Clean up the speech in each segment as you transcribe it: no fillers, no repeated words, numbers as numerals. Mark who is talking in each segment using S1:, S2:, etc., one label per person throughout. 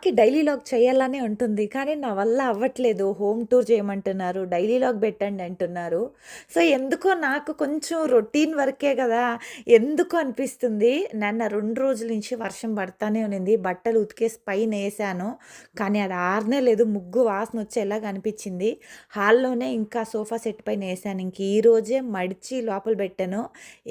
S1: నాకి daily log చేయాలనే ఉంటుంది. కానీ నా వల్ల అవ్వట్లేదు. హోమ్ టూర్ చేయమంటున్నారు. డైలీ లాగ్ పెట్టండి అంటున్నారు. సో, ఎందుకో నాకు కొంచెం రొటీన్ వర్కే గదా! ఎందుకో అనిపిస్తుంది. నిన్న 2 రోజుల నుంచి వర్షం పడతానే ఉన్నింది. బట్టలు ఉతికేసి పైనేసాను. కానీ అది ఆరనే లేదు. ముగ్గు వాసనొచ్చేలాగా అనిపిచ్చింది. హాల్లోనే ఇంకా సోఫా సెట్ పైన ఏసాను. ఇంక ఈరోజే మడిచి లోపల పెట్టాను.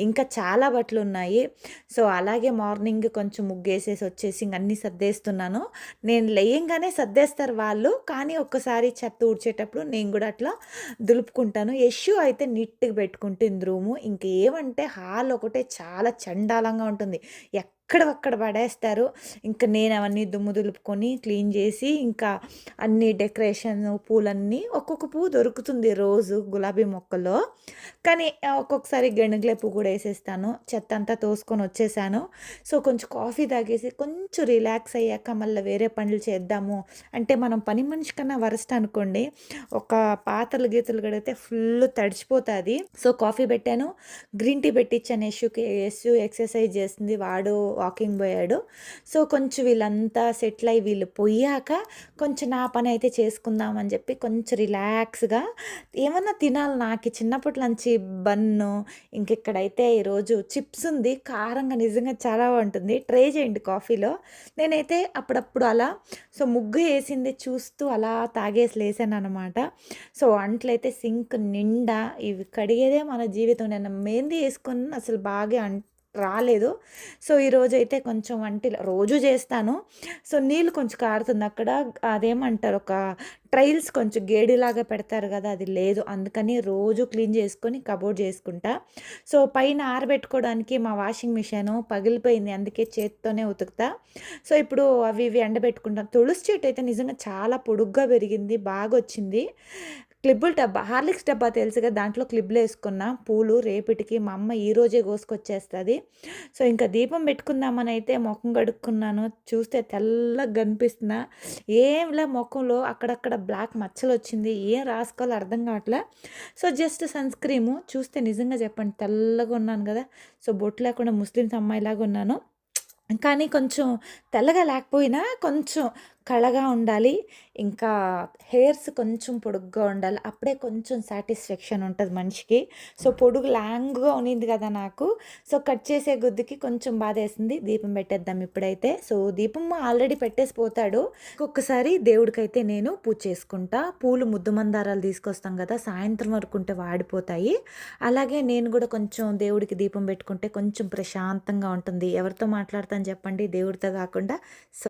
S1: ఇంకా చాలా బట్టలున్నాయి. సో, అలాగే మార్నింగ్ కొంచెం ముగ్గేసేసి వచ్చేసి ఇంక అన్నీ సర్దేస్తున్నాను. నేను లెయ్యంగానే సర్దేస్తారు వాళ్ళు. కానీ ఒక్కసారి చెత్త ఊడ్చేటప్పుడు నేను గూడా అట్లా దులుపుకుంటాను. యష్యూ అయితే నీట్‌గా పెట్టుకుంటుంది రూము. ఇంకేమంటే హాల్ ఒకటే చాలా చండాలంగా ఉంటుంది. ఎక్కడివక్కడ పడేస్తారు. ఇంక నేను అవన్నీ దుమ్ము దులుపుకొని క్లీన్ చేసి ఇంకా అన్ని డెకరేషన్ పూలన్నీ ఒక్కొక్క పువ్వు దొరుకుతుంది రోజు గులాబీ మొక్కలో. కానీ ఒక్కొక్కసారి గెనుగులే పువ్వు కూడా ఏసేస్తాను. చెత్తంతా తోసుకొని వచ్చేసాను. సో, కొంచెం కాఫీ తాగేసి కొంచెం రిలాక్స్ అయ్యాక మళ్ళీ వేరే పనులు చేద్దాము. అంటే మనం పని మనిషి కన్నా వరస్ట్ అనుకోండి. ఒక పాత్రలు గీతలు కడిగితే ఫుల్ తడిచిపోతాది. సో, కాఫీ పెట్టాను. గ్రీన్ టీ పెట్టిచ్చాను యష్యూకి. యష్యూ ఎక్సర్సైజ్ చేస్తుంది. వాడు వాకింగ్ పోయాడు. సో, కొంచెం వీళ్ళంతా సెటిల్ అయ్యి వీళ్ళు పొయ్యాక కొంచెం నా పని అయితే చేసుకుందాం అని చెప్పి కొంచెం రిలాక్స్‌గా ఏమన్నా తినాలి నాకి చిన్నప్పటి నుంచి బన్ను, ఇంకిక్కడైతే ఈరోజు చిప్స్ ఉంది. కారంగా నిజంగా చాలా బావుంటుంది. ట్రై చేయండి కాఫీలో. నేనైతే అప్పుడప్పుడు అలా ముగ్గు ఏసింది చూస్తూ అలా తాగేసి లేసాననమాట. సో, అంట్లయితే సింక్ నిండా ఇవి కడిగేదే మన జీవితం. నేను మెహందీ ఏసుకొని అసలు బాగా రాలేదు. సో, ఈరోజైతే కొంచెం అంటిల రోజు చేస్తాను. సో, నీళ్ళు కొంచెం కారుతుంది అక్కడ. అదేమంటారు ఒక ట్రైల్స్ కొంచెం గేడిలాగా పెడతారు గదా! అది లేదు. అందుకని రోజు క్లీన్ చేసుకొని కబోర్డ్ చేసుకుంటా. సో, పైన ఆరబెట్టుకోవడానికి మా వాషింగ్ మిషను పగిలిపోయింది. అందుకే చేత్తోనే ఉతుకుతా. సో, ఇప్పుడు అవి ఇవి ఎండబెట్టుకుంటాను. తులసి చెట్టు అయితే నిజంగా చాలా పొడుగ్గా పెరిగింది. బాగొచ్చింది. క్లిప్పుల డబ్బా, హార్లిక్స్ డబ్బా తెలుసుగా దాంట్లో క్లిప్పులేసుకున్న పూలు రేపటికి మా అమ్మ ఈరోజే కోసుకొచ్చేస్తది. సో, ఇంకా దీపం పెట్టుకుందామని అయితే మొఖం కడుక్కున్నాను. చూస్తే తెల్లగా కనిపిస్తున్నా. ఏంలా మొఖంలో అక్కడక్కడ బ్లాక్ మచ్చలొచ్చింది. ఏం రాసుకోవాలో అర్థం కావట్లే. సో, జస్ట్ సన్ స్క్రీము చూస్తే నిజంగా చెప్పండి తెల్లగా ఉన్నాను కదా! సో, బొట్టు లేకుండా ముస్లిమ్స్ అమ్మాయిలాగా ఉన్నాను. కానీ కొంచెం తెల్లగా లేకపోయినా కొంచెం కళగా ఉండాలి. ఇంకా హెయిర్స్ కొంచెం పొడుగ్గా ఉండాలి. అప్పుడే కొంచెం సాటిస్ఫాక్షన్ ఉంటది మనిషికి. సో, పొడుగు లాంగ్‌గా ఉన్నింది కదా నాకు. సో, కట్ చేసే కొద్దికి కొంచెం బాధేసింది. దీపం పెట్టేద్దాం ఇప్పుడైతే. సో, దీపం ఆల్రెడీ పెట్టేసి పోతాడు. ఒక్కొక్కసారి దేవుడికైతే నేను పూజ చేసుకుంటా. పూలు ముద్దు మందారాలు తీసుకొస్తాం కదా! సాయంత్రం వరకు ఉంటే వాడిపోతాయి. అలాగే నేను కూడా కొంచెం దేవుడికి దీపం పెట్టుకుంటే కొంచెం ప్రశాంతంగా ఉంటుంది. ఎవరితో మాట్లాడతాను చెప్పండి దేవుడితో కాకుండా. సో